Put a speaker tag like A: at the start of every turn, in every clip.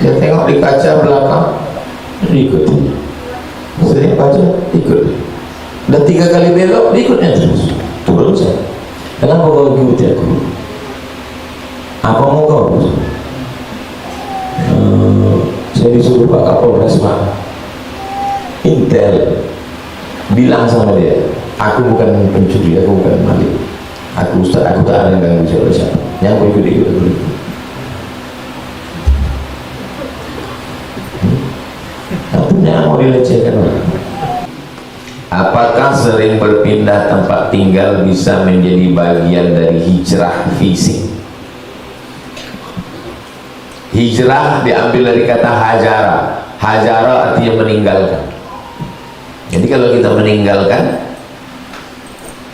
A: Dia tengok di kaca belakang, ikuti. Sering baca, ikut. Dan 3 kali belok, ikutnya terus. Turun saya. Kenapa kau ikuti aku? Apa mau kau? Saya disuruh Pak Kapolres Pak Intel bilang sama dia, aku bukan pencuri, aku bukan maling, aku ustaz, aku tak ada yang ganggu siapa-siapa, yang aku ikut aku ikut. Artinya mau dilecehkan orang. Apakah sering berpindah tempat tinggal bisa menjadi bagian dari hijrah fisik? Hijrah diambil dari kata hajara. Hajara artinya meninggalkan. Jadi kalau kita meninggalkan,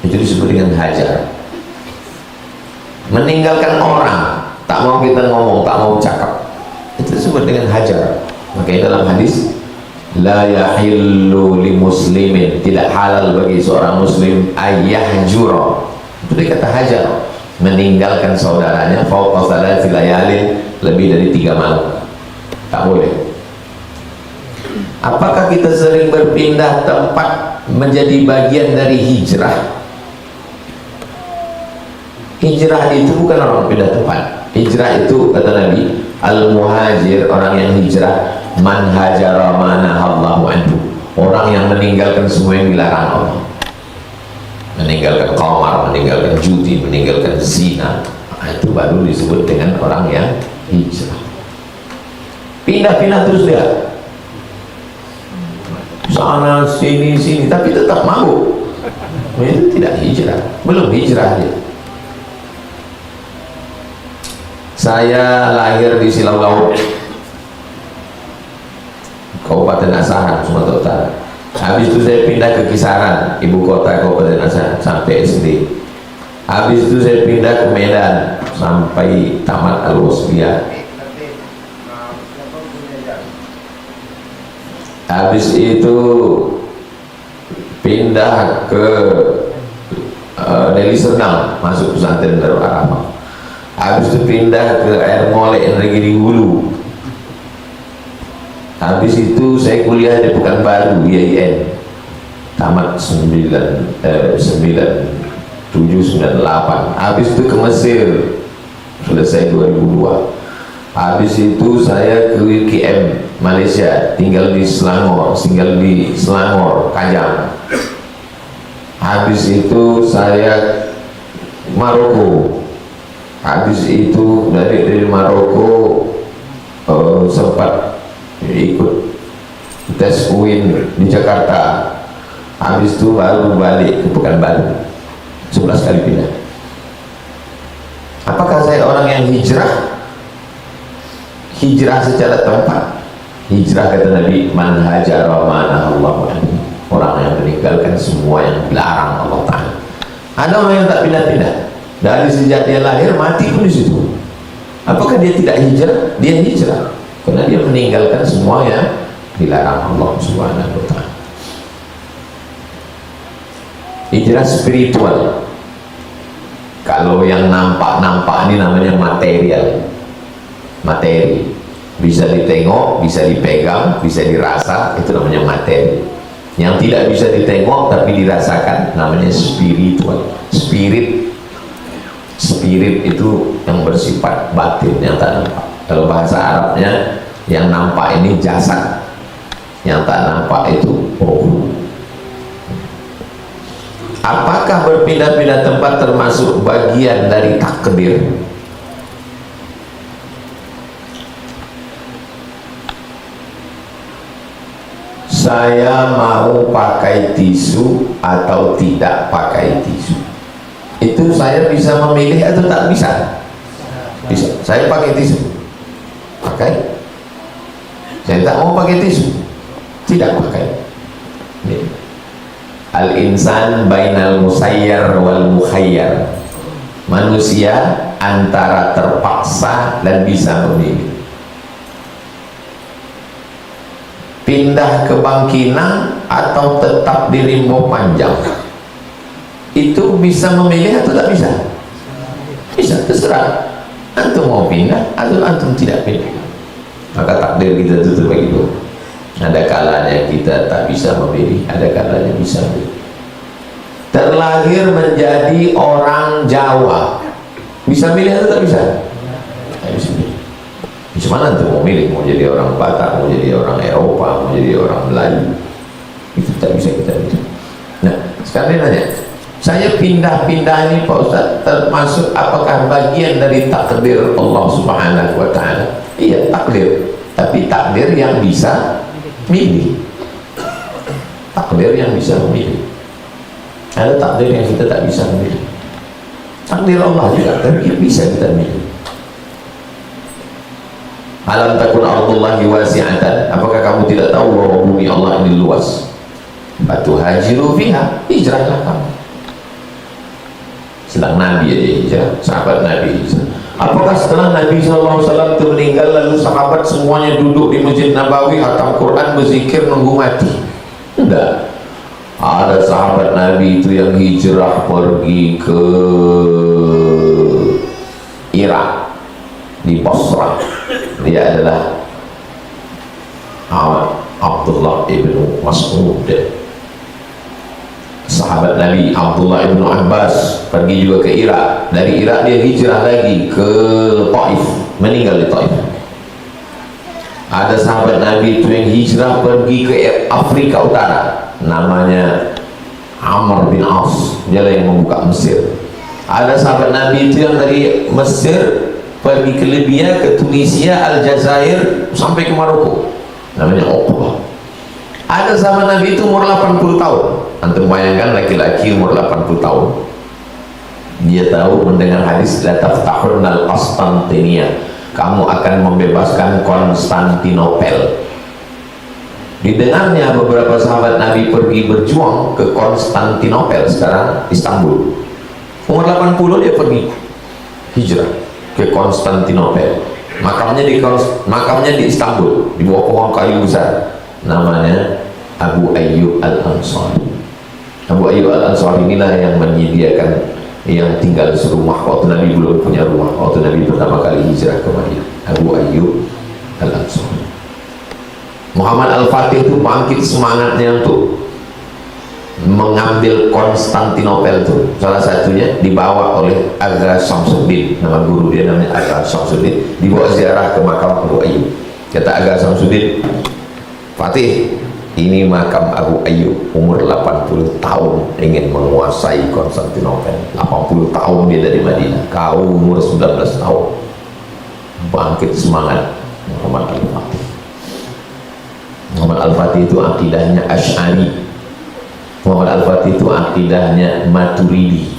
A: itu disebut dengan hajar. Meninggalkan orang, tak mau kita ngomong, tak mau cakap, itu disebut dengan hajar. Makanya dalam hadis, la yahillu li muslimin, tidak halal bagi seorang muslim ayyahjura, itu dikata hajar, meninggalkan saudaranya fauqa salati layalin, lebih dari 3 malam, tak boleh. Apakah kita sering berpindah tempat menjadi bagian dari hijrah? Hijrah itu bukan orang pindah tempat. Hijrah itu kata Nabi, al-muhajir, orang yang hijrah, man hajara ma nahallahu anhu, orang yang meninggalkan semua yang dilarang Allah, meninggalkan qamar, meninggalkan judi, meninggalkan zina, itu baru disebut dengan orang yang hijrah. Pindah-pindah terus dia, sana sini sini, tapi tetap mabuk, itu tidak hijrah, belum hijrah dia. Saya lahir di Silau Laut, Kabupaten Asahan, Sumatera Utara. Habis itu saya pindah ke Kisaran, ibu kota Kabupaten Asahan, sampai SD. Habis itu saya pindah ke Medan sampai tamat Al-Wasbiyah. Habis itu pindah ke Deli Serdang, masuk pesantren Darul Arafah. Habis itu pindah ke Air Molek Negeri Hulu. Habis itu saya kuliah di Pekanbaru IAIN, tamat 9798. Habis itu ke Mesir, selesai 2002. Habis itu saya ke UKM Malaysia, tinggal di Selangor, Kajang. Habis itu saya Maroko. Habis itu dari Maroko sempat ikut tes UIN di Jakarta. Habis itu baru balik ke Pekanbaru, 11 kali pindah. Apakah saya orang yang hijrah? Hijrah secara tempat. Hijrah kata Nabi, man hajara ma nahallahu anhu, orang yang meninggalkan semua yang dilarang Allah Ta'ala. Ada orang yang tak pindah-pindah, dari sejak dia lahir mati pun di situ. Apakah dia tidak hijrah? Dia hijrah karena dia meninggalkan semua yang dilarang Allah Subhanahu wa Ta'ala. Hijrah spiritual. Kalau yang nampak-nampak ini namanya material, materi, bisa ditengok, bisa dipegang, bisa dirasa, itu namanya materi. Yang tidak bisa ditengok tapi dirasakan namanya spiritual. Spirit itu yang bersifat batin, yang tak nampak. Kalau bahasa Arabnya, yang nampak ini jasad, yang tak nampak itu roh. Apakah berpindah-pindah tempat termasuk bagian dari takdir? Saya mau pakai tisu atau tidak pakai tisu, itu saya bisa memilih atau tak bisa? Bisa. Saya pakai tisu, pakai. Saya tak mau pakai tisu, tidak pakai. Al-insan bainal musayyar wal mukhayyar, manusia antara terpaksa dan bisa memilih. Pindah ke Bangkinang atau tetap di Rimbo Panjang, itu bisa memilih atau tak bisa? Bisa, terserah. Antum mau pindah atau antum tidak pindah. Maka takdir kita itu terbagi dua. Ada kalanya kita tak bisa memilih, ada kalanya bisa memilih. Terlahir menjadi orang Jawa, bisa milih atau tak bisa? Tak bisa milih. Gimana tuh mau milih, mau jadi orang Batak, mau jadi orang Eropa, mau jadi orang Melayu? Itu tak bisa kita milih. Nah, sekarang dia nanya, saya pindah-pindah ini Pak Ustaz, termasuk apakah bagian dari takdir Allah Subhanahu wa Ta'ala? Iya, takdir, tapi takdir yang bisa milih. Takdir yang bisa memilih. Ada takdir yang kita tak bisa memilih. Takdir Allah juga, tapi bisa kita milih. Alam takun ardullahi wasi'atan, apakah kamu tidak tahu bahwa bumi Allah ini luas? Fatuhajiru fiha, hijrahlah kamu. Sedang Nabi aja hijrah, sahabat Nabi hijrah. Apakah setelah Nabi SAW itu meninggal lalu sahabat semuanya duduk di Masjid Nabawi hatam Quran, berzikir, nunggu mati? Enggak. Ada sahabat Nabi itu yang hijrah pergi ke Irak, di Basrah. Dia adalah Abdullah ibnu Mas'ud. Sahabat Nabi Abdullah ibnu Abbas pergi juga ke Irak. Dari Irak dia hijrah lagi ke Taif, meninggal di Taif. Ada sahabat Nabi itu yang hijrah pergi ke Afrika Utara, namanya Amr bin As, dia yang membuka Mesir. Ada sahabat Nabi itu yang dari Mesir pergi ke Libya, ke Tunisia, Aljazair, sampai ke Maroko, namanya Uqbah. Ada sahabat Nabi itu umur 80 tahun. Antum bayangkan laki-laki umur 80 tahun, dia tahu mendengar hadis la taftahunal Konstantinia, kamu akan membebaskan Konstantinopel. Didengarnya beberapa sahabat Nabi pergi berjuang ke Konstantinopel, sekarang Istanbul. Umur 80 dia pergi hijrah ke Konstantinopel. Makamnya di Istanbul, di bawah pohon kayu besar, namanya Abu Ayyub Al-Ansari. Abu Ayyub Al-Ansari inilah yang menyediakan, yang tinggal serumah waktu Nabi belum punya rumah, waktu Nabi pertama kali hijrah ke Madinah. Abu Ayyub Al-Ansari. Muhammad Al-Fatih itu bangkit semangatnya untuk mengambil Konstantinopel itu. Salah satunya dibawa oleh Agha Samsuddin, nama guru dia namanya Agha Samsuddin, dibawa ziarah ke makam Abu Ayyub. Kata Agha Samsuddin, Fatih, ini makam Abu Ayyub, umur 80 tahun ingin menguasai Konstantinopel. 80 tahun dia dari Madinah, kau umur 19 tahun. Bangkit semangat Muhammad Al-Fatih. Muhammad Al-Fatih itu akidahnya Asy'ari. Muhammad Al-Fatih itu akidahnya Maturidi,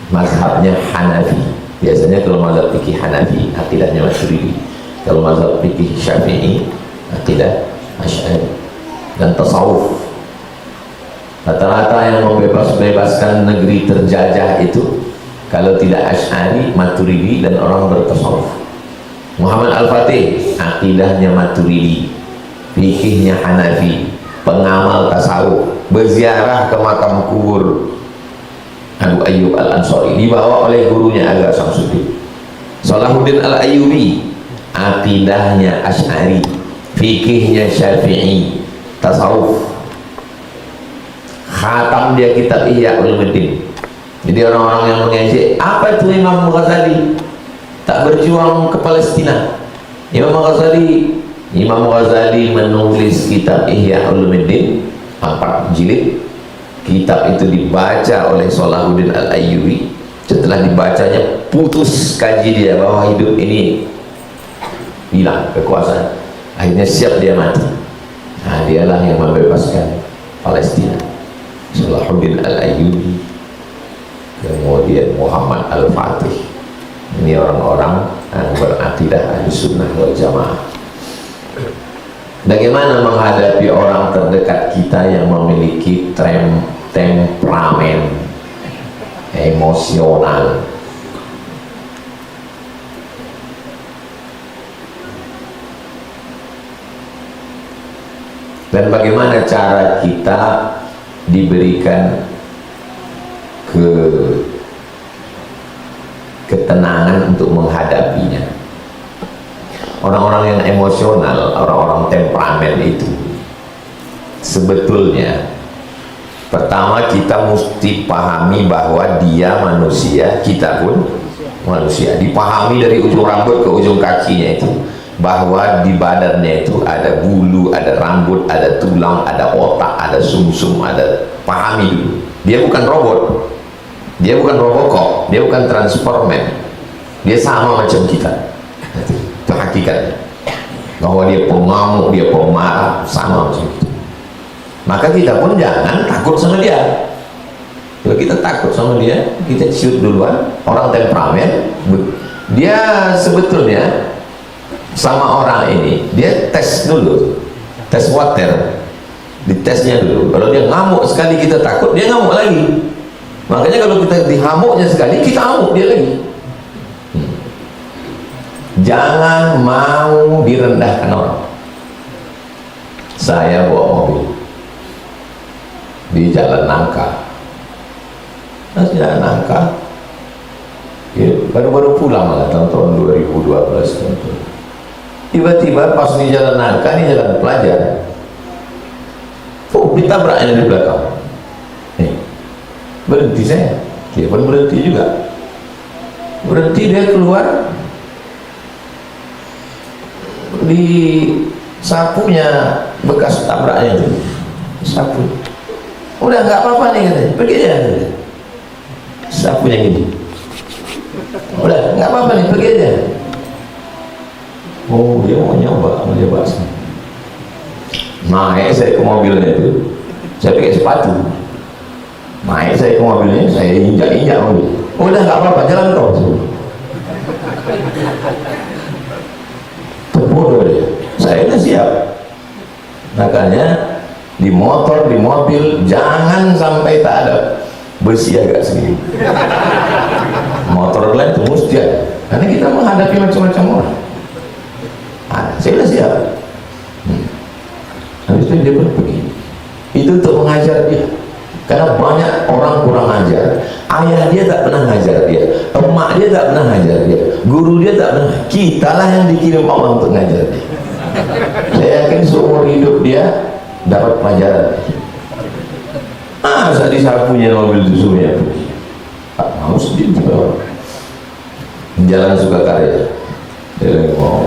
A: mazhabnya Hanafi. Biasanya kalau mazhab fikih Hanafi akidahnya Maturidi, kalau mazhab fikih Syafi'i akidah Asy'ari. Dan tasawuf, rata-rata yang membebaskan negeri terjajah itu kalau tidak Asy'ari, Maturidi, dan orang bertasawuf. Muhammad Al-Fatih akidahnya Maturidi, fikihnya Hanafi, pengamal tasawuf, berziarah ke makam kubur Abu Ayyub Al-Ansari, dibawa oleh gurunya Agha Samsuddin. Salahuddin Al-Ayyubi akidahnya Asy'ari, fikihnya Syafi'i, tasawuf. Khatam dia kitab Ihya Ulumuddin. Jadi orang-orang yang mengejek, apa itu Imam Ghazali tak berjuang ke Palestina? Imam Ghazali menulis kitab Ihya Ulumuddin 4 jilid. Kitab itu dibaca oleh Salahuddin Al-Ayyubi. Setelah dibacanya, putus kaji dia bahwa hidup ini hilang kekuasaan. Akhirnya siap dia mati. Nah, dialah yang membebaskan Palestina. Salahuddin Al-Ayyubi, kemudian Muhammad Al-Fatih. Ini orang-orang yang berakidah Ahlussunnah wal Jamaah. Bagaimana menghadapi orang terdekat kita yang memiliki temperamen emosional? Dan bagaimana cara kita diberikan ketenangan untuk menghadapinya? orang-orang yang emosional, orang-orang temperamen itu sebetulnya pertama kita mesti pahami bahwa dia manusia, kita pun manusia. Dipahami dari ujung rambut ke ujung kakinya itu, bahwa di badannya itu ada bulu, ada rambut, ada tulang, ada otak, ada sumsum, ada. Pahami dulu, dia bukan robot, dia bukan Robocop, dia bukan Transformer, dia sama macam kita. Itu hakikatnya, bahwa dia pengamuk, dia pemarah, sama macam kita. Maka kita pun jangan takut sama dia. Kalau kita takut sama dia, kita shoot duluan. Orang temperamen, dia sebetulnya sama orang ini, dia tes dulu, tes water, ditesnya dulu. Kalau dia ngamuk sekali kita takut, dia ngamuk lagi. Makanya kalau kita dihamuknya sekali, kita ngamuk dia lagi. Jangan mau direndahkan orang. Saya bawa mobil di Jalan Nangka, Jalan Nangka, ya, baru-baru pulang lah tahun 2012. Tiba-tiba pas di Jalan Nangka, ini jalan pelajar, ditabraknya di belakang. Berhenti saya, dia pun berhenti juga. Berhenti, dia keluar, di sapunya bekas tabraknya itu, sapu. Udah nggak apa-apa nih katanya, pergi aja. Sapunya gini, udah nggak apa-apa nih, pergi aja. Oh, dia mau nyoba sih. Naik saya ke mobilnya itu, saya pakai sepatu. Naik saya ke mobilnya, saya injak mobil. Udah nggak apa-apa, jalan kau. Terbodoh dia. Saya udah siap. Makanya di motor, di mobil, jangan sampai tak ada bersiaga sendiri. Motor lain itu mesti ada, karena kita menghadapi macam-macam orang. Saya udah siap. Habis itu dia pun pergi. Itu untuk mengajar dia, karena banyak orang kurang ajar. Ayah dia tak pernah ngajar dia, emak dia tak pernah ngajar dia, guru dia tak pernah. Kitalah yang dikirim Allah untuk ngajar dia. Saya yakin seumur hidup dia dapat pelajaran. Masa disapunya mobil susunya, tak mau sedih juga. Jalan Sukakarya, jalan mau.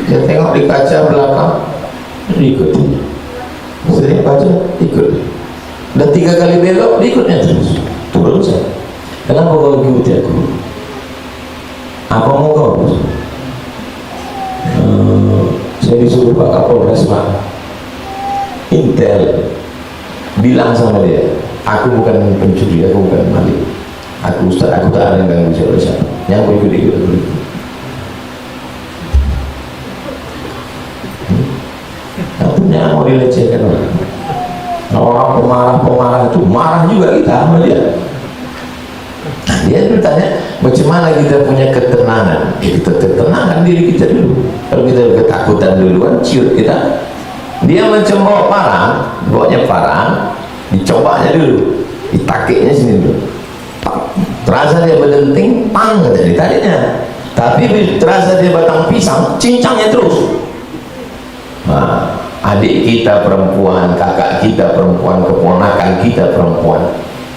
A: Saya tengok di kaca belakang, ikut. Saya baca, ikut. Dan 3 kali belok, ikutnya terus. Turun saya. Kenapa kau ikuti aku? Apa mau kau? Saya disuruh Pak Kapolres, Pak Intel bilang sama dia, aku bukan pencuri, aku bukan maling, aku ustaz, aku tak ada yang ganggu siapa-siapa, yang aku ikut. Artinya mau dilecehkan orang. Orang pemarah itu marah juga kita sama dia. Dia bertanya, macam mana kita punya ketenangan? Kita ketenangan diri kita dulu. Kalau kita ketakutan duluan, ciut kita. Dia macam bawa parang, bawanya parang, dicobanya dulu, ditakiknya sini dulu. Terasa dia berdenting, pang, ditariknya. Tapi terasa dia batang pisang, cincangnya terus. Nah, adik kita perempuan, kakak kita perempuan, keponakan kita perempuan,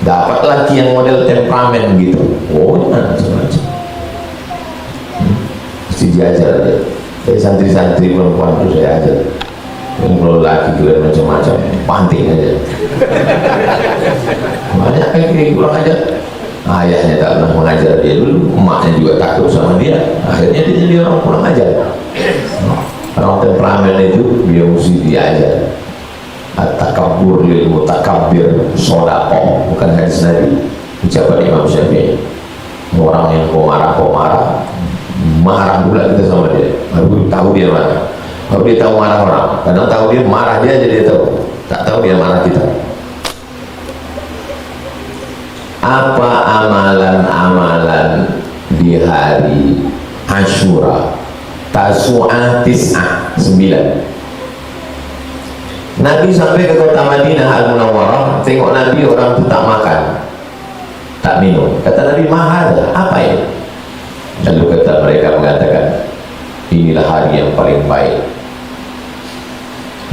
A: dapat laki yang model temperamen gitu. Oh, jangan macam-macam. Mesti diajar dia. Dari santri-santri perempuan itu saya ajar. Yang kalau laki kalian macam-macam, panting aja. Banyak yang kurang ajar. Ayahnya tak pernah mengajar dia dulu, emaknya juga takut sama dia. Akhirnya dia jadi orang kurang ajar. Orang temperamen itu dia mesti diajar. At-takabbur lil mutakabbir sodaqoh, bukan hadis Nabi, ucapan Imam Syafi'i. Orang yang pemarah marah pula kita sama dia, baru tahu dia marah, baru dia tahu marah orang. Kadang tahu dia marah dia aja dia tahu, tak tahu dia marah kita. Apa amalan-amalan di hari Asyura, Tasu'ah, Tis'ah, 9? Nabi sampai ke kota Madinah Al-Munawwarah, tengok Nabi orang itu tak makan, tak minum. Kata Nabi, mahal, apa ini? Lalu kata mereka mengatakan, inilah hari yang paling baik.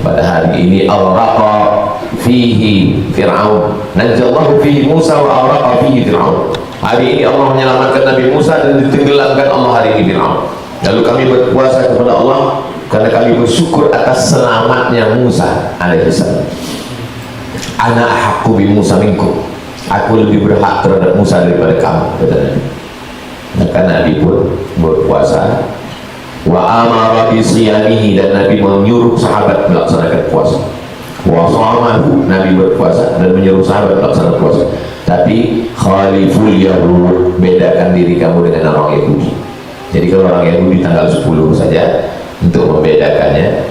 A: Pada hari ini awraqa fihi Fir'aun, najallahu fihi Musa wa awraqa fihi Fir'aun. Hari ini Allah menyelamatkan Nabi Musa dan ditenggelamkan Allah hari ini Fir'aun. Lalu kami berpuasa kepada Allah karena kami bersyukur atas selamatnya Musa alaihissalam. Ana ahaqqu bi Musa minkum, aku lebih berhak terhadap Musa daripada kamu, kata Nabi. Maka Nabi pun berpuasa. Wa amara bi siyamihi, dan Nabi menyuruh sahabat melaksanakan puasa. Wa shamahu, Nabi berpuasa dan menyuruh sahabat melaksanakan puasa. Tapi khaliful yahud, bedakan diri kamu dengan orang Yahudi. Jadi kalau orang Yahudi tanggal 10 saja, untuk membedakannya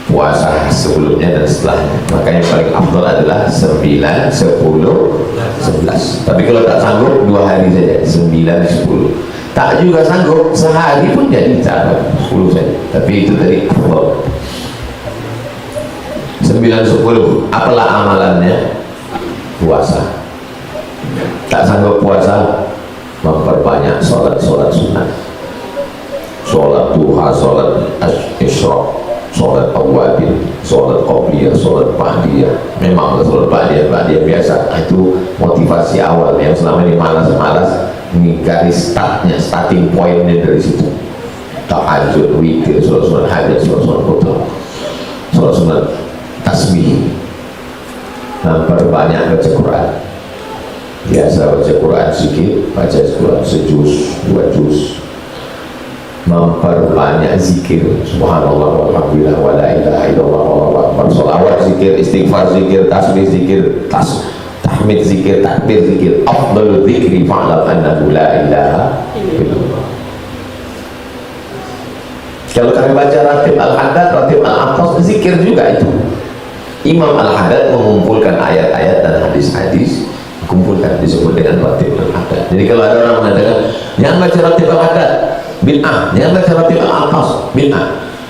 A: puasa sebelumnya dan setelahnya. Maka yang paling afdal adalah 9, 10, 11. Tapi kalau tak sanggup 2 hari saja, 9, 10. Tak juga sanggup sehari pun jadi cara 10 saja. Tapi itu tadi afdal. 9, 10. Apalah amalannya? Puasa. Tak sanggup puasa, memperbanyak sholat-sholat sunnah, sholat duha, sholat isyraq, sholat awabin, sholat qabliyah, sholat ba'diyah. Memang sholat ba'diyah biasa, itu motivasi awal yang selama ini malas-malas. Ini garis startnya, starting pointnya dari situ. Tahajud, witir, sholat sunat hajat, sholat sunat putra, sholat sunat tasbih, memperbanyak baca Quran. Biasa baca Quran sedikit, baca Quran sejuz, 2 juz. Memperbanyak zikir, subhanallah walhamdulillah wa la ilaha illallah wallahu akbar, sholawat zikir, istighfar zikir, tasbih zikir, tahmid zikir, takbir zikir. Afdalu dzikri fa'lam annahu la ilaha illallah. Kalau kami baca Ratib Al-Haddad, Ratib Al-Aqtas, zikir juga itu. Imam Al-Haddad mengumpulkan ayat-ayat dan hadis-hadis, kumpulkan, disebut dengan Ratib Al-Haddad. Jadi kalau ada orang mengatakan jangan baca Ratib Al-Haddad, bid'ah, jangan baca Ratib Al-Aqtas, bid'ah.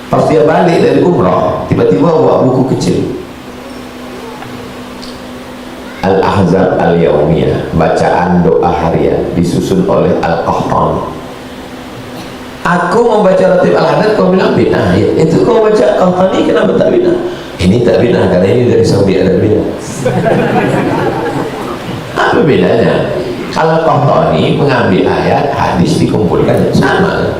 A: Pas dia balik dari umrah, tiba-tiba bawa buku kecil Al-Ahzab Al-Yaumiyah, bacaan doa harian, disusun oleh Al-Qahtani. Aku membaca Ratib Al-Haddad, kau bilang bid'ah. Ya, itu kau baca Qahtani, kenapa tak bid'ah? Ini tak bid'ah karena ini dari Saudi Arabia. Apa bedanya? Al-Qahtani mengambil ayat, hadis dikumpulkan, sama.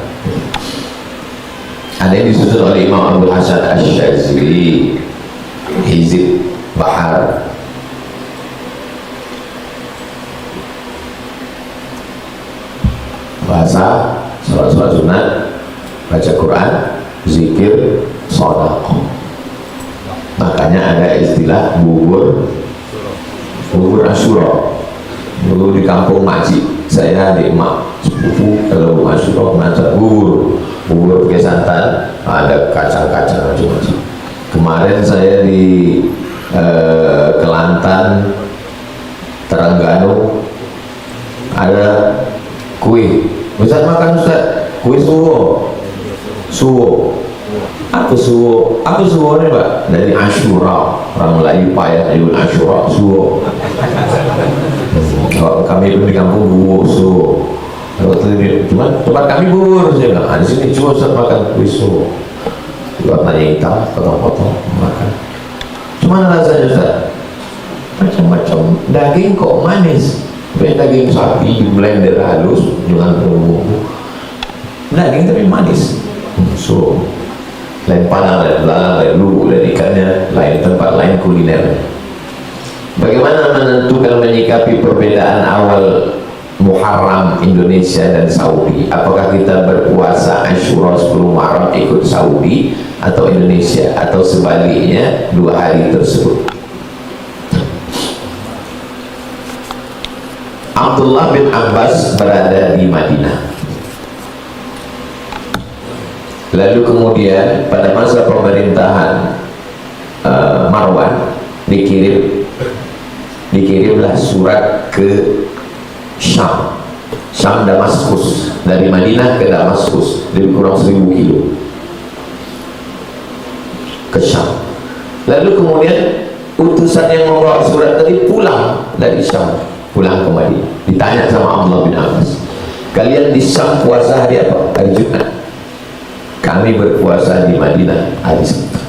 A: Ada yang disusun oleh Imam Abdul Hasan Asy-Syadzili, Hizib Bahar. Bahasa, sholat-sholat sunat, baca Quran, zikir, shadaqah. Makanya ada istilah bubur Asyura. Dulu di kampung Maji, saya di emak sepupu, kalau Asyura masak bubur pakai santan, ada kacang-kacang macam-macam. Kemarin saya di Kelantan, Terengganu, ada kue. Ustaz makan Ustaz, kue suwo. Apa suwo ini Pak? Dari Asyura, orang Melayu payah nyebut Asyura, suwo. Kalau kami pun di kampung bubur suwo. Cuma tempat kami bubur, saya bilang, di sini cuma Ustaz makan kue suwo. Warnanya hitam, potong-potong makan. Cuma rasanya Ustaz, macam-macam daging kok manis. Daging sapi di blender halus dengan bumbu daging tapi manis. So lain panang, lain belalang, lain lugu, lain ikannya, lain tempat, lain kuliner. Bagaimana menentukan menyikapi perbedaan awal Muharram Indonesia dan Saudi? Apakah kita berpuasa Asyura 10 Muharram ikut Saudi atau Indonesia, atau sebaliknya 2 hari tersebut? Abdullah bin Abbas berada di Madinah. Lalu kemudian pada masa pemerintahan Marwan dikirimlah surat ke Syam Damaskus, dari Madinah ke Damaskus, lebih kurang 1000 kilo ke Syam. Lalu kemudian utusan yang membawa surat tadi pulang dari Syam, pulang ke Madinah. Ditanya sama Abdullah bin Abbas, kalian di Syam puasa hari apa? Hari Jumat. Nabi berpuasa di Madinah hari Sabtu.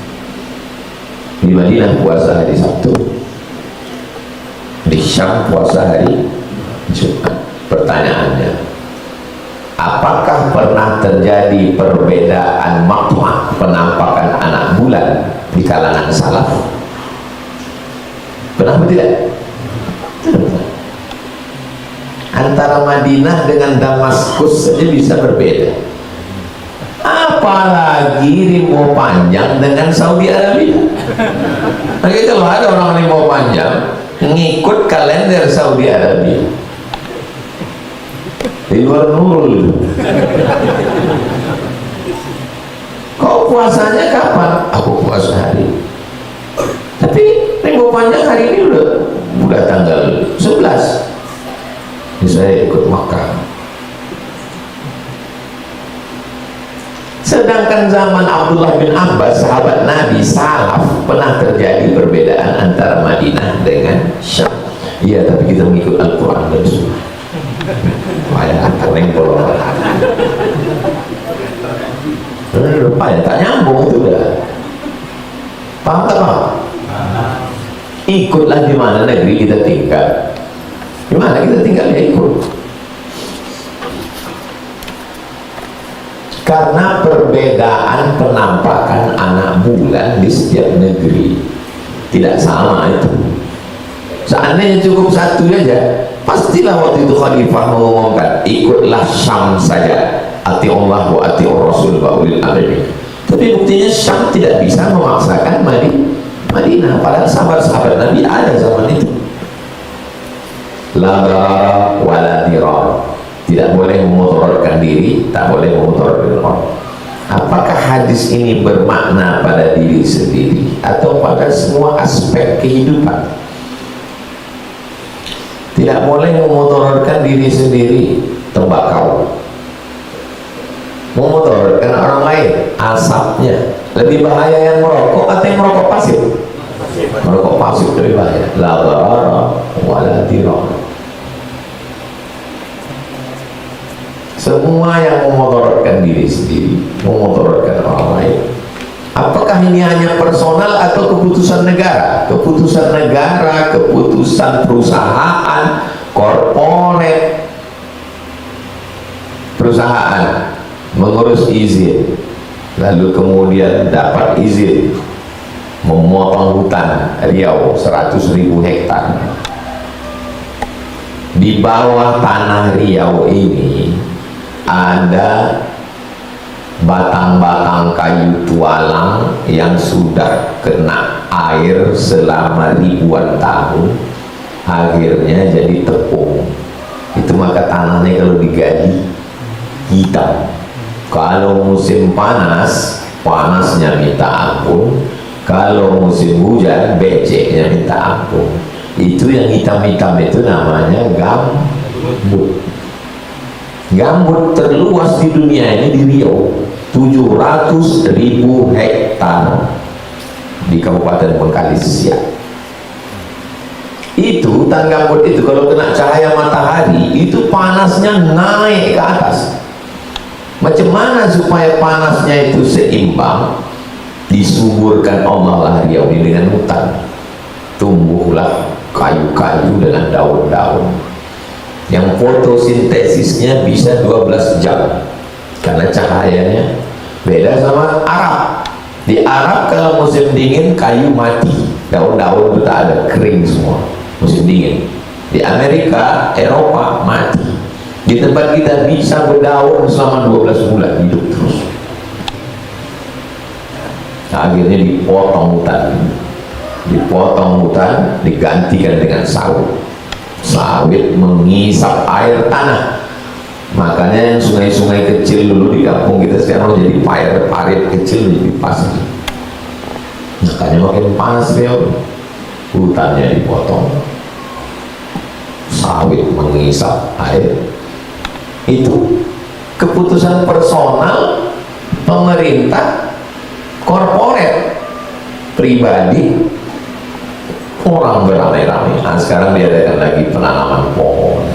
A: Di Madinah puasa hari Sabtu, di Syam puasa hari Jumat. Pertanyaannya, apakah pernah terjadi perbedaan makna penampakan anak bulan di kalangan salaf? Pernah atau tidak? Antara Madinah dengan Damaskus saja bisa berbeda, apalagi rimbo panjang dengan Saudi Arabia. Lagi kalau ada orang rimbo panjang ngikut kalender Saudi Arabia, di luar nurul. Kau puasanya kapan? Aku puasa hari, tapi rimbo panjang hari ini udah tanggal 11. Saya ikut Makkah. Sedangkan zaman Abdullah bin Abbas, sahabat Nabi salaf, pernah terjadi perbedaan antara Madinah dengan Syam. Iya, tapi kita mengikut Al-Quran dan Sunnah. Wah, keren bolong. Payah, tak nyambung itu udah. Paham tak paham? Ikutlah di mana negeri kita tinggal. Gimana kita tinggal ya ikut. Karena perbedaan penampakan anak bulan di setiap negeri tidak sama itu. Seandainya cukup satu aja, pastilah waktu itu khalifah mengumumkan ikutlah Syam saja, ati Allah wa ati Rasul wa ulil amri. Tapi buktinya Syam tidak bisa memaksakan Madinah, padahal sahabat-sahabat Nabi ada zaman itu. La darara wa la dirar, tidak boleh memudaratkan diri, tak boleh memudaratkan orang. Apakah hadis ini bermakna pada diri sendiri atau pada semua aspek kehidupan? Tidak boleh memudaratkan diri sendiri, tembakau. Memudaratkan orang lain, asapnya. Lebih bahaya yang merokok atau yang merokok pasif? Merokok pasif lebih bahaya. La darara wa la dirar. Semua yang memudaratkan diri sendiri, memudaratkan orang lain. Apakah ini hanya personal atau keputusan negara? Keputusan negara, keputusan perusahaan, korporat. Perusahaan mengurus izin, lalu kemudian dapat izin memotong hutan Riau 100.000 hektar. Di bawah tanah Riau ini ada batang-batang kayu tualang yang sudah kena air selama ribuan tahun, akhirnya jadi tepung. Itu maka tanahnya kalau digali hitam. Kalau musim panas, panasnya minta ampun. Kalau musim hujan, beceknya minta ampun. Itu yang hitam-hitam itu namanya gambut. Gambut terluas di dunia ini di Riau, 700.000 hektar di Kabupaten Bengkalis Siak. Itu hutan gambut itu kalau kena cahaya matahari itu panasnya naik ke atas. Macam mana supaya panasnya itu seimbang? Disuburkan Allah lah Riau ini dengan hutan. Tumbuhlah kayu-kayu dengan daun-daun yang fotosintesisnya bisa 12 jam karena cahayanya beda sama Arab. Di Arab kalau musim dingin kayu mati, daun-daun itu tak ada, kering semua musim dingin. Di Amerika, Eropa mati. Di tempat kita bisa berdaun selama 12 bulan hidup terus. Nah, akhirnya dipotong hutan, digantikan dengan sawit. Sawit mengisap air tanah. Makanya yang sungai-sungai kecil dulu di kampung kita sekarang jadi parit kecil jadi pasir. Makanya makin panas ya, hutannya dipotong, sawit mengisap air. Itu keputusan personal pemerintah, korporat, pribadi, orang beramai-ramai. Nah, sekarang diadakan lagi penanaman pohon,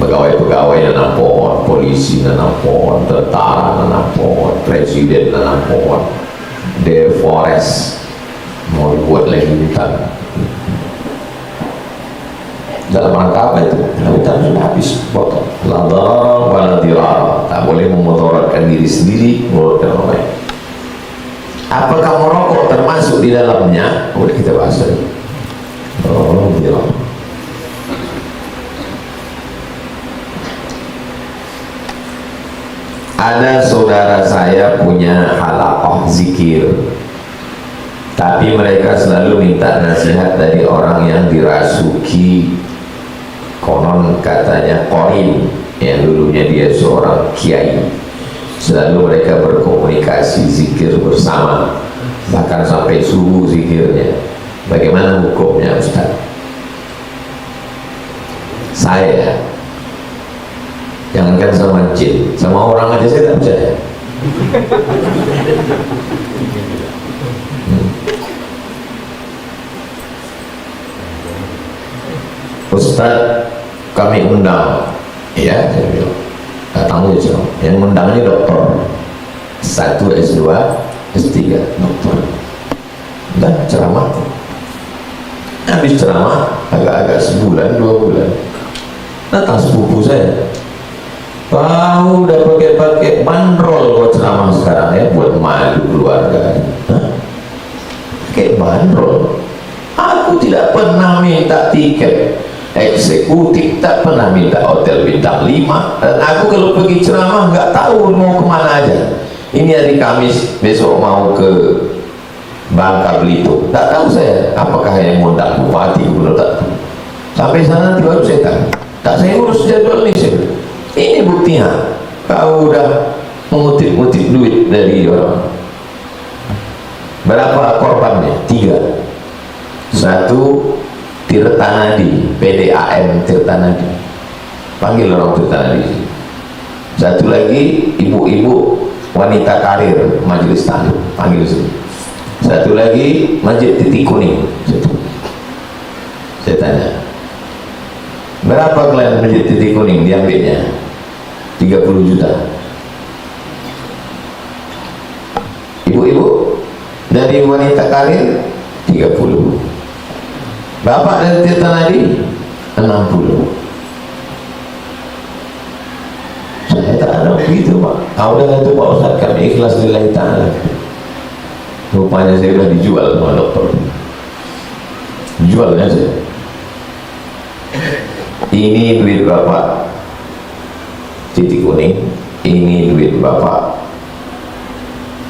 A: pegawai-pegawai nanam pohon, polisi nanam pohon, tentara nanam pohon, presiden nanam pohon, deforest mau buat lagi hutan. Dalam rangka apa itu? Hutan sudah habis potong. La darar wa la dirar. Tak boleh memudaratkan diri sendiri, memudaratkan orang lain. Apakah merokok termasuk di dalamnya? Boleh kita bahas tadi. Oh, dirar. Ada saudara saya punya halaqah zikir, tapi mereka selalu minta nasihat dari orang yang dirasuki, konon katanya qarin, yang dulunya dia seorang kiai. Selalu mereka berkomunikasi zikir bersama, bahkan sampai subuh zikirnya. Bagaimana hukumnya Ustaz? Saya jangankan sama jin, sama orang aja saya tak percaya. Ustaz, kami undang, ya saya bilang, datang aja, yang undang ini dokter, 1 S2 S3 dokter, dan ceramah. Habis ceramah agak-agak sebulan 2 bulan, datang sepupu saya, kau udah pakai bandrol buat ceramah sekarang ya, buat malu keluarga. Pakai bandrol. Aku tidak pernah minta tiket eksekutif, tak pernah minta hotel bintang 5, dan aku kalau pergi ceramah nggak tahu mau kemana aja. Ini hari Kamis, besok mau ke Bangka Belitung, tak tahu saya apakah yang ngundang bupati gubernur, tak tahu. Sampai sana nanti baru saya tahu. Tak, saya urus jadwal ini. Ini buktinya kau udah mengutip-utip duit dari orang. Berapa korbannya? 3. 1 Tirtanadi, PDAM Tirtanadi, panggil orang Tirtanadi. 1 lagi ibu-ibu wanita karir Majelis Taklim, panggil sini. 1 lagi Masjid Titik Kuning. Saya tanya, berapa kalian Masjid Titik Kuning diambilnya? 30 juta. Ibu-ibu dari wanita karir 30. Bapak dari Tirtanadi 60. Saya tak ada begitu Pak. Udah itu Pak Ustaz, kami ikhlas lillahi ta'ala. Rupanya saya sudah dijual sama dokter. Jualnya saya. Ini duit Bapak Titik Kuning, ini duit Bapak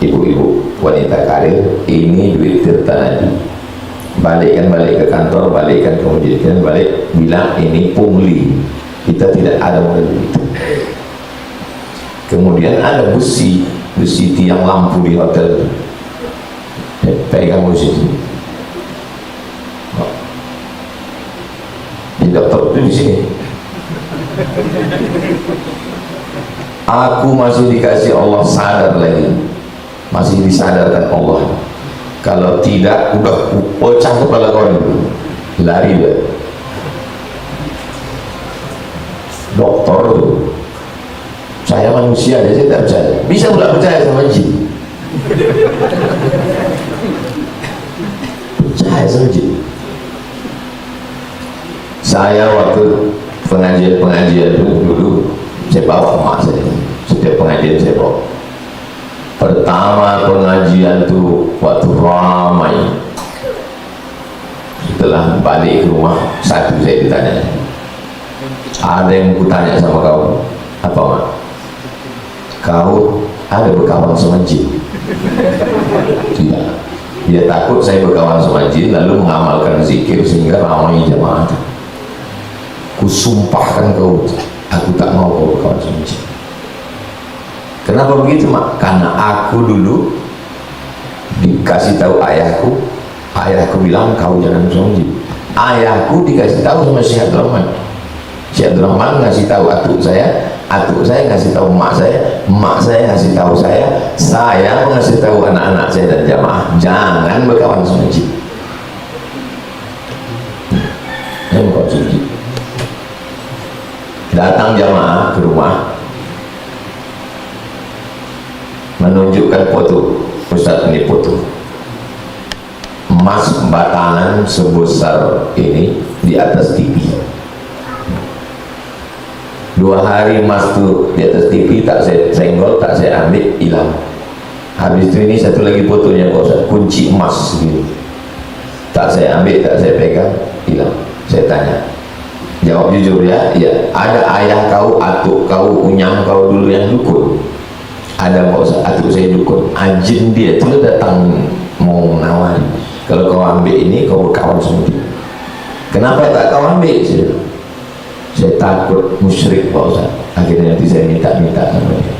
A: ibu-ibu wanita karir, ini duit Tirtanadi. Balikkan balik ke kantor, balikkan ke masjid, balik, bilang ini pungli, kita tidak ada model itu. Kemudian ada besi tiang lampu di hotel, pegang besi itu. Di dokter itu di sini. Aku masih dikasih Allah sadar lagi, masih disadarkan Allah. Kalau tidak, udah pecah kepala kau dulu, lari dia. Dokter tuh, saya manusia aja saya tak percaya. Bisa pula percaya sama jin. Percaya sama jin. Saya waktu pengajian dulu, saya bawa emak saya. Setiap pengajian saya bawa. Pertama pengajian tuh waktu ramai, setelah balik ke rumah, 1 saya ditanya, ada yang kutanya sama kau, apa Mak? Kau ada berkawan sama jin? Tidak. Dia takut saya berkawan sama jin lalu mengamalkan zikir sehingga ramai jamaah. Kusumpahkan kau, aku tak mau kau berkawan sama jin. Kenapa begitu Mak? Karena aku dulu dikasih tahu ayahku bilang kau jangan sama jin. Ayahku dikasih tahu sama Syekh Abdul Rahman. Syekh Abdul Rahman ngasih tahu atuk saya ngasih tahu emak saya ngasih tahu saya ngasih tahu anak-anak saya dan jamaah, jangan berkawan sama jin. Jangan berkawan sama jin. Datang jamaah ke rumah, menunjukkan foto. Ustaz, ini foto emas batangan sebesar ini di atas TV. 2 hari emas itu di atas TV, tak saya senggol, tak saya ambil, hilang. Habis itu ini satu lagi fotonya Pak Ustaz, kunci emas gitu. Tak saya ambil, tak saya pegang, hilang. Saya tanya, jawab jujur ya, iya. Ada ayah kau, atuk kau, unyang kau dulu yang dukun? Ada Pak Ustaz, atuk saya dukun. Jin dia itu datang mau menawari, kalau kau ambil ini kau berkawan sama dia. Kenapa tak kau ambil? Saya takut musyrik Pak Ustaz. Akhirnya nanti saya minta-minta sama dia.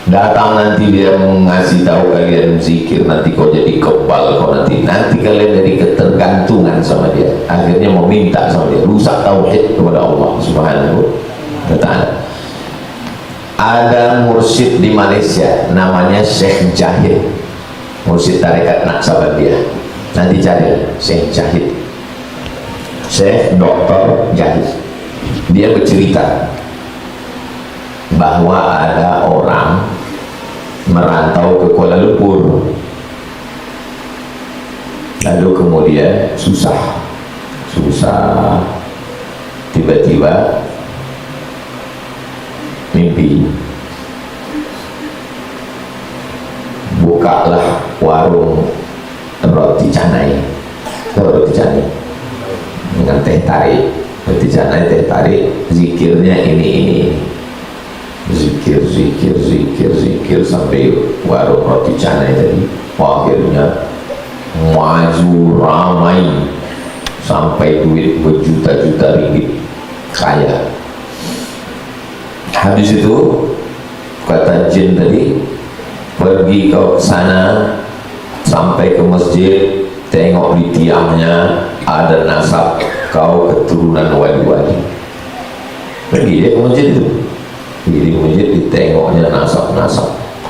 A: Datang nanti dia mengasih tahu kalian zikir, nanti kau jadi kebal, kau nanti kalian jadi ketergantungan sama dia. Akhirnya mau minta sama dia, rusak tauhid kepada Allah Subhanahu wa ta'ala. Ada mursyid di Malaysia namanya Syekh Jahid, mursyid tarekat Naqsabandiyah. Nanti cari Syekh Jahid, Syekh Dr. Jahid. Dia bercerita bahwa ada orang merantau ke Kuala Lumpur, lalu kemudian susah tiba-tiba mimpi, bukalah warung roti canai dengan teh tarik. Roti canai, teh tarik, zikirnya ini zikir sampai warung roti canai tadi. Akhirnya maju ramai sampai duit berjuta-juta ringgit, kaya. Habis itu kata jin tadi, pergi kau ke sana, sampai ke masjid, tengok di tiangnya ada nasab kau keturunan wali-wali. Pergi dia ke masjid itu, di masjid ditengoknya nasab,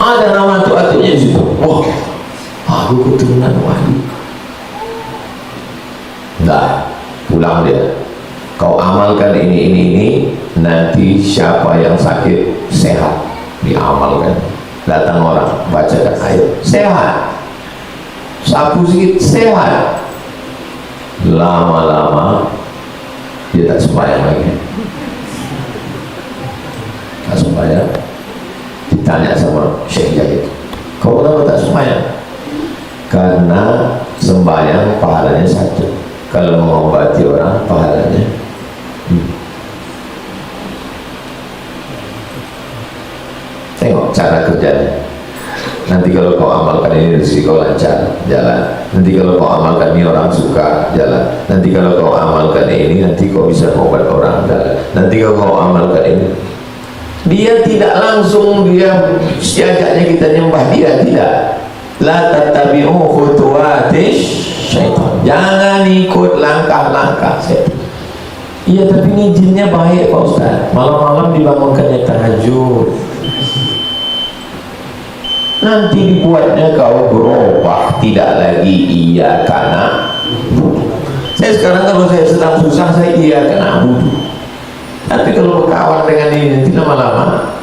A: ada nama atuk-atuknya di situ. Wah, aku keturunan wali. Nah, pulang dia, kau amalkan ini, nanti siapa yang sakit sehat, diamalkan. Datang orang, bacakan ayat, sehat. Sapu sedikit, sehat. Lama-lama dia tak sembahyang lagi. Tak sembahyang. Ditanya sama Syekh Jahid, kau kenapa tak sembahyang? Karena sembahyang pahalanya satu, kalau mengobati orang pahalanya tengok cara kerjanya. Nanti kalau kau amalkan ini, rezeki kau lancar, jalan. Nanti kalau kau amalkan ini, orang suka, jalan. Nanti kalau kau amalkan ini, nanti kau bisa mengobat orang, jalan. Nanti kalau kau amalkan ini, dia tidak langsung dia siagatnya kita nyembah dia, tidak. La tattabi'u khutuwatish syaitan, jangan ikut langkah-langkah syaitan. Iya, tapi ini jinnya baik Pak Ustaz, malam-malam dibangunkannya tahajud, nanti dibuatnya kau berubah, tidak lagi iya karena saya sekarang kalau saya sedang susah, saya iya karena butuh. Tapi kalau berkawan dengan ini, nanti lama-lama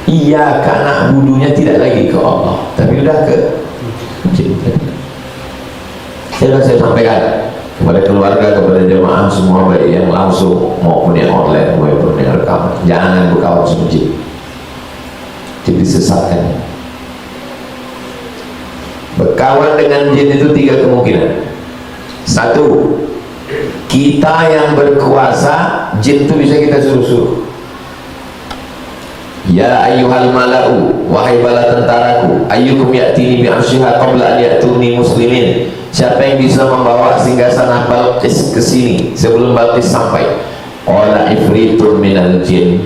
A: iya karena budunya tidak lagi ke Allah, tapi udah ke jin. Saya sampaikan kepada keluarga, kepada jemaah semua, baik yang langsung maupun yang online maupun yang rekaman, jangan berkawan sama jin, jadi sesatkan. Berkawan dengan jin itu 3 kemungkinan. 1, kita yang berkuasa, jin itu bisa kita suruh-suruh. Ya ayyuhal mala'u, wahai bala tentaraku, ayyukum ya'tini bi'arsyiha qabla an ya'tuni muslimin. Siapa yang bisa membawa singgasana Balqis ke sini sebelum Balqis sampai? Qala ifritun minal jin.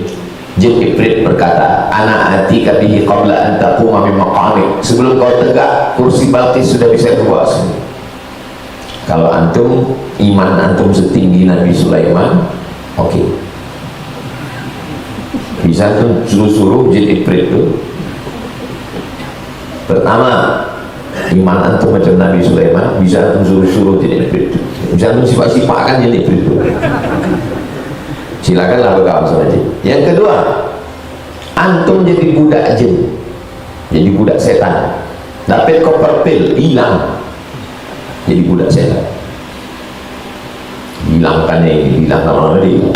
A: Jin Ifrit berkata, ana atika bihi qabla an taquma min maqamik. Sebelum kau tegak, kursi Balqis sudah bisa dibawa sini. Kalau antum, iman antum setinggi Nabi Sulaiman, oke. Bisa tuh suruh-suruh jin Ifrit itu. Pertama, Iman antum macam Nabi Sulaiman, bisa antum suruh-suruh jadi begitu, bisa antum sifat-sifatkan jadi begitu. Silakanlah berkawan sama jin. Yang kedua, antum jadi budak jin, jadi budak setan, dapat koper pil, hilang, jadi budak setan. Hilangkan ini, hilangkan orang ini.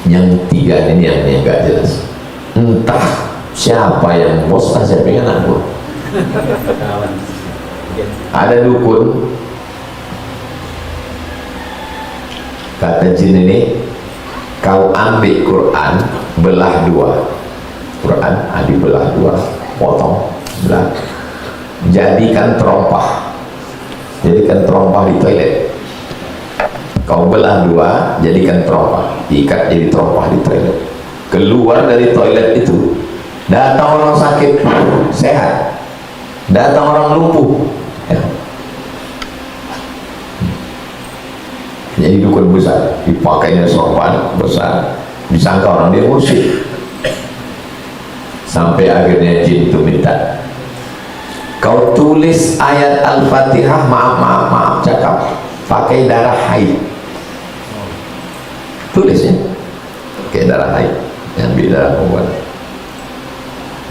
A: Yang tiga ini yang gak jelas, entah siapa yang bos, siapa yang anak buah. Ada dukun, kata jin ini, kau ambil Quran, belah dua, Quran dibelah dua, potong, belah, jadikan terompah di toilet. Kau belah dua, jadikan terompah, diikat jadi terompah di toilet. Keluar dari toilet itu, datang orang sakit sehat, datang orang lumpuh, ya. Jadi dukun besar, dipakainya sorban besar, disangka orang dia mursyid. Sampai akhirnya jin itu minta, kau tulis ayat Al-Fatihah, maaf cakap, pakai darah haid. Tulisnya pakai darah haid, yang darah perempuan.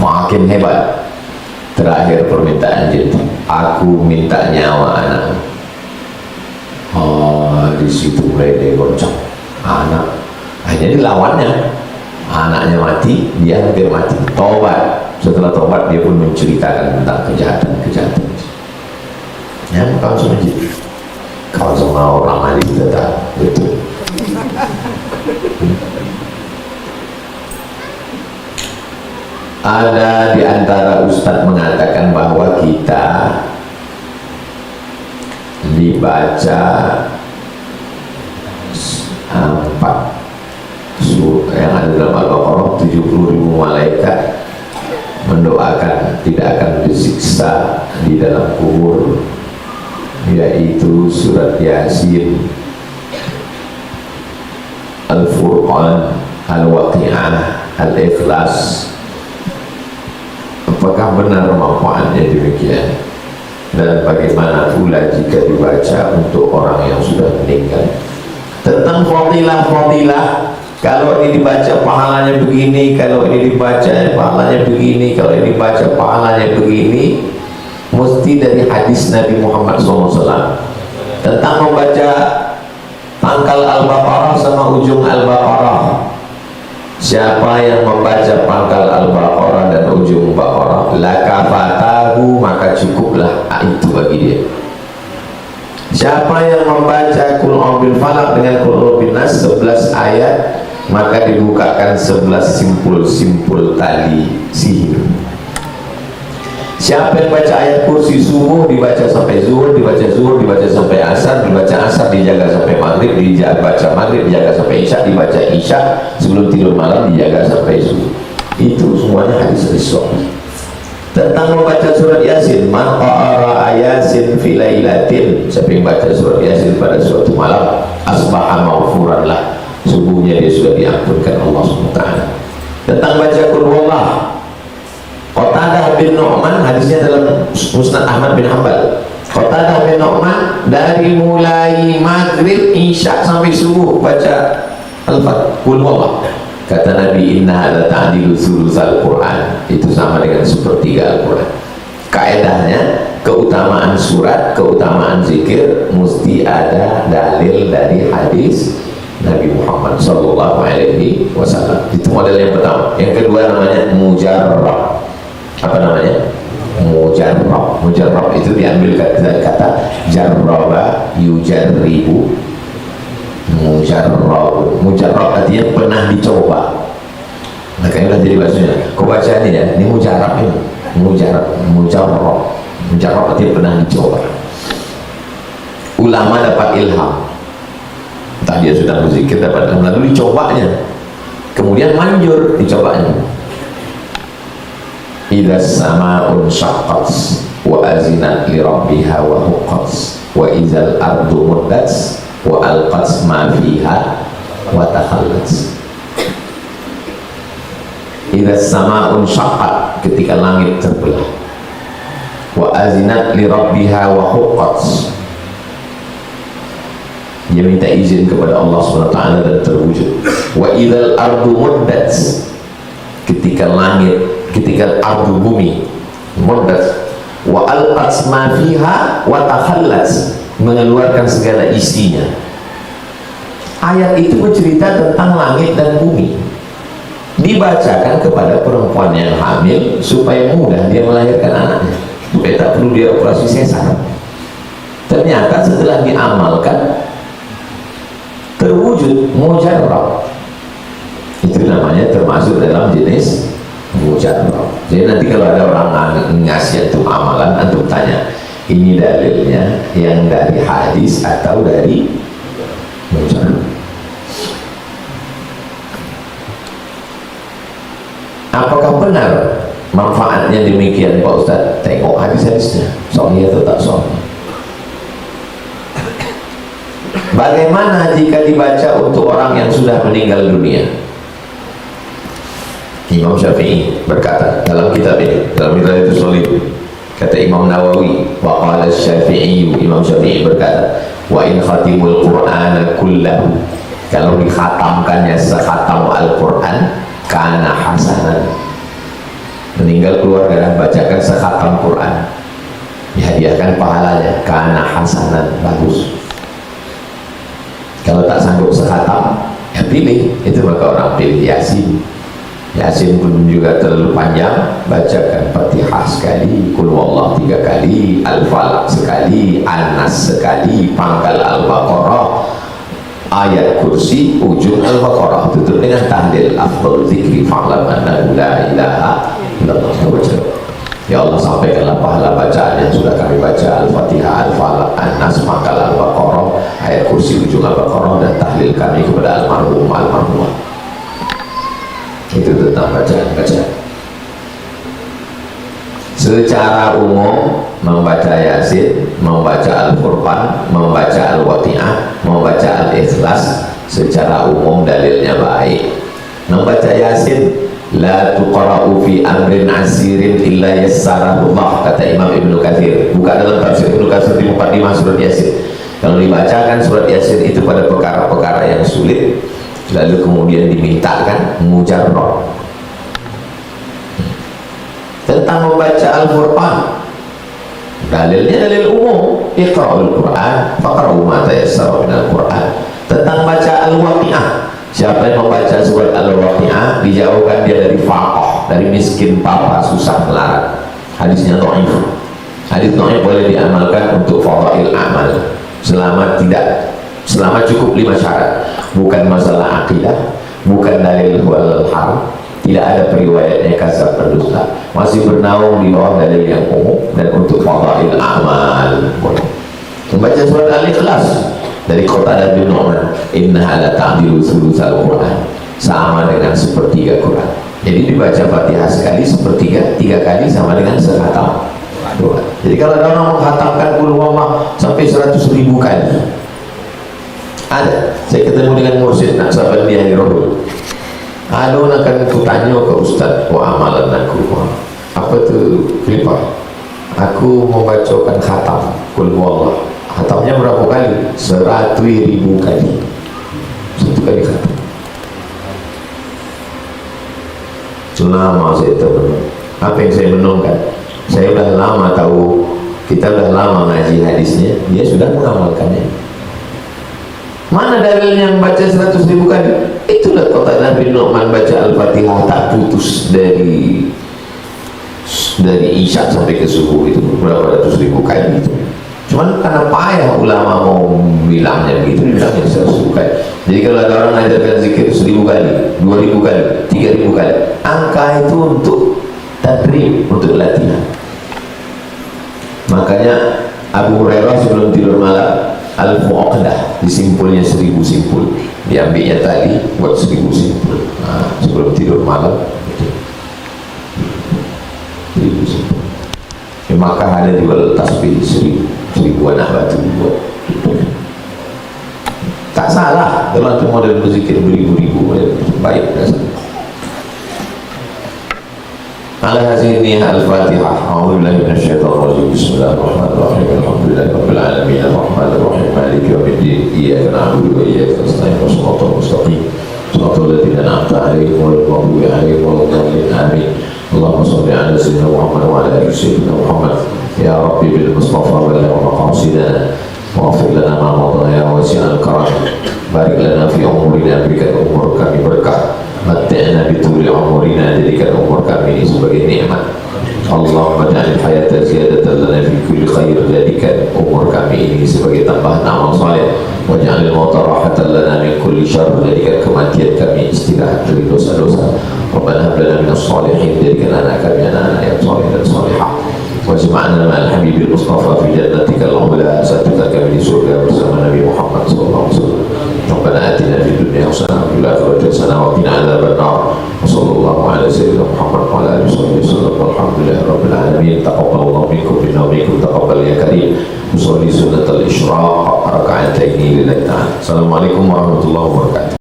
A: Makin hebat. Terakhir permintaan jin, aku minta nyawa anak. Di situ mulai digoncang anak. Jadi lawannya, anaknya mati, dia hampir mati. Tobat. Setelah tobat dia pun menceritakan tentang kejahatan. Ya, kawan sama jin. Kawan sama orang ahli kita tak betul. Ada di antara ustadz mengatakan bahwa kita dibaca 4 yang ada dalam Al-Baqarah, 70.000 malaikat mendoakan tidak akan disiksa di dalam kubur, yaitu surat Yasin, Al-Furqan, Al-Waqi'ah, Al-Ikhlas. Apakah benar manfaatnya demikian? Dan bagaimana pula jika dibaca untuk orang yang sudah meninggal? Tentang fadilah-fadilah, kalau ini dibaca pahalanya begini, kalau ini dibaca pahalanya begini, kalau ini dibaca pahalanya begini, mesti dari hadis Nabi Muhammad SAW tentang membaca pangkal Al-Baqarah sama ujung Al-Baqarah. Siapa yang membaca pangkal Al-Baqarah dan ujung Baqarah, lakafatahu, maka cukuplah itu bagi dia. Siapa yang membaca Qul a'udzu falaq dengan Qul a'udzu binnas 11 ayat, maka dibukakan 11 simpul-simpul tali sihir. Siapa yang baca ayat kursi subuh, dibaca sampai zuhur, dibaca sampai asar, dibaca asar, dijaga sampai maghrib, dibaca maghrib, dijaga sampai isya, dibaca isya, sebelum tidur malam dijaga sampai subuh. Itu semuanya hadis sahih. Tentang membaca surat Yasin, man qara'a Yasin fi lailatin, siapa yang baca surat Yasin pada suatu malam, asbaha maghfuran lah, subuhnya dia sudah diampunkan Allah SWT. Tentang baca Qul huwallah, Qatadah bin Nu'man, hadisnya dalam Musnad Ahmad bin Hanbal. Qatadah bin Nu'man dari mulai maghrib, isya sampai subuh baca Al-Fatihah, Qul huwallah. Kata Nabi, inna la ta'dilu sulusal Quran, itu sama dengan sepertiga Al-Quran. Kaedahnya, keutamaan surat, keutamaan zikir mesti ada dalil dari hadis Nabi Muhammad SAW. Itu model yang pertama. Yang kedua namanya mujarrab. Apa namanya? Mujarrab. Mujarrab itu diambil dari kata jarraba yujarribu. Mujarrab artinya pernah dicoba. Makanya jadi bahasanya. Kau baca ini ya, ini mujarrab ini. Mujarrab artinya pernah dicoba. Ulama dapat ilham. Entah dia sudah berzikir dapat ilham, lalu dicobanya. Kemudian manjur dicobanya. Idza sama'un syaqqat wa azinat li rabbiha wa huqqat wa idzal ardu muddat wa alqat ma fiha wa takhallat. Idza sama'un syaqqat, ketika langit terbelah. wa azinat li rabbiha wa huqqat. Dia minta izin kepada Allah SWT dan terwujud. Wa idzal ardu muddat, ketika langit, ketika ardu bumi muddat, wa alqat ma fiha wa takhallat, mengeluarkan segala isinya. Ayat itu bercerita tentang langit dan bumi, dibacakan kepada perempuan yang hamil supaya mudah dia melahirkan anaknya, supaya tak perlu dia operasi sesar. Ternyata setelah diamalkan terwujud mujarrab. Itu namanya termasuk dalam jenis mujarrab. Jadi nanti kalau ada orang ngasih antum amalan, antum tanya, ini dalilnya yang dari hadis atau dari mujarrab? Apakah benar manfaatnya demikian Pak Ustadz? Tengok hadis-hadisnya, sahih atau tak sahih. Bagaimana jika dibaca untuk orang yang sudah meninggal dunia? Imam Syafi'i berkata dalam kitab ini, dalam kitab itu solid, kata Imam Nawawi, wa qala Syafi'i, Imam Syafi'i berkata, wa in khatimul Qur'ana kullahu, kalau dikhatamkannya sekhatam Al-Quran, kana hasanan, meninggal keluarga bacakan sekhatam Quran, dihadiahkan pahalanya, kana hasanan, bagus. Kalau tak sanggup sekhatam, ya pilih, itu maka orang pilih Yasin. Yasin pun juga terlalu panjang, bacakan Fatihah sekali, Qul Huwallah 3 kali, Al-Falaq sekali, An-Nas sekali, pangkal Al-Baqarah, ayat kursi, ujung Al-Baqarah, tutup dengan tahlil, afdal zikri fa'lam annahu la ilaha illallah. Ya Allah, sampaikanlah pahala bacaan yang sudah kami baca, Al-Fatihah, Al-Falaq, An-Nas, pangkal Al-Baqarah, ayat kursi, ujung Al-Baqarah, dan tahlil kami kepada almarhum almarhumah. Itu tentang bacaan-bacaan. Secara umum membaca Yasin, membaca Al-Furqan, membaca Al-Waqi'ah, membaca Al-Ikhlas, secara umum dalilnya baik. Membaca Yasin, la tuqra'u fi amrin asirin illa yassarahu Allah, kata Imam Ibnu Katsir. Buka dalam tafsir Ibnu Katsir di Muqaddimah surat Yasin. Kalau dibacakan surat Yasin itu pada perkara-perkara yang sulit, lalu kemudian dimintakan mujarrab. Tentang membaca Al-Furqan, dalilnya dalil umum, iqra'ul Qur'an faqra'u ma tayassara minal Qur'an. Tentang baca Al-Waqi'ah, siapa yang membaca surat Al-Waqi'ah dijauhkan dia dari faqah, dari miskin, papa, susah, melarat. Hadisnya dhaif. Hadis dhaif boleh diamalkan untuk fadail amal selama cukup 5 syarat. Bukan masalah akidah, bukan dalil wal haram, tidak ada periwayatnya kasar berdusta, masih bernaung di bawah dalil yang umum, dan untuk fadail amal boleh. Membaca surat Al-Ikhlas dari Qatadah bin Nu'man, innaha la ta'dilu thulutsal Qur'an, sama dengan sepertiga Quran. Jadi dibaca Fatihah sekali, sepertiga, 3 kali sama dengan sekhatam Quran. Jadi kalau ada orang menghatamkan Qul Huwallah sampai 100.000 kali, ada, saya ketemu dengan mursyid nak sahabat dia di Rohul. Ada orang akan kutanya ke Ustaz, amalan aku apa tu Filipah, aku membacakan khatam Qul Huwallah, khatamnya berapa kali? 100.000 kali, 1 kali khatam. Lama saya termenung. Apa yang saya menungkan? Saya sudah lama tahu, kita sudah lama ngaji hadisnya, dia sudah mengamalkannya. Mana dalilnya membaca 100.000 kali? Itulah Qatadah bin Nu'man baca Al-Fatihah tak putus dari Isya sampai ke subuh, itu berapa ratus ribu kali itu. Cuman karena payah ulama mau bilangnya begitu, bilangnya 100.000 kali. Jadi kalau ada orang ngajarkan zikir 1.000 kali, 2.000 kali, 3.000 kali, angka itu untuk tadrib, untuk latihan. Makanya Abu Hurairah sebelum tidur malam, Al-Mu'aqdah, disimpulnya 1.000 simpul, diambilnya tali buat 1.000 simpul. Nah, sebelum tidur malam 1.000 simpul. Di Makkah ada jual tasbih 1.000 anak batu buat. Tak salah kalau itu model berzikir beribu-ribu, baik. Alhasil akhirnya Al-Fatihah. A'udzubillahi minasyaitonir rajim. Bismillahirrahmanirrahim. Alhamdulillahi rabbil alamin. Arrahmanir rahim. Maliki yaumiddin. Iyyaka na'budu wa iyyaka nasta'in. Shiratal mustaqim. Shiratal ladzina an'amta 'alaihim ghairil maghdubi 'alaihim waladdallin. Amin. Allahumma shalli 'ala sayyidina Muhammad wa 'ala ali sayyidina Muhammad. Ya Rabbi bil Mustafa balligh maqasidana waghfir lana ma madha ya wasi'al karam. Barik lana fi umurina, berikan umur kami berkah. Mata'na bituli umurina, jadikan umur kami ini sebagai nikmat. Allahumma ja'al hayata ziyadatan lana fi kulli khair, jadikan umur kami ini sebagai tambahan amal saleh. Wa ja'al mauta rahatan lana min kulli syarr, jadikan kematian kami istirahat dari dosa-dosa. Rabbana hab lana minas shalihin, jadikan anak kami anak-anak yang saleh dan salihah. Wajma'na ma'al habibil Mustafa fi jannatikal ula, satukan kami di surga bersama Nabi Muhammad sallallahu alaihi wasallam. Rabbana atina fid dunya hasanah wa fil akhirati hasanah wa qina adzaban nar. Wassallallahu ala sayyidina Muhammad wa ala alihi wasallam. Walhamdulillahi rabbil alamin. Taqabbalallahu minkum minna wa minkum taqabbal ya karim. Usolli sunnatal isyraq raka'ataini lillahi ta'ala. Assalamualaikum warahmatullahi wabarakatuh.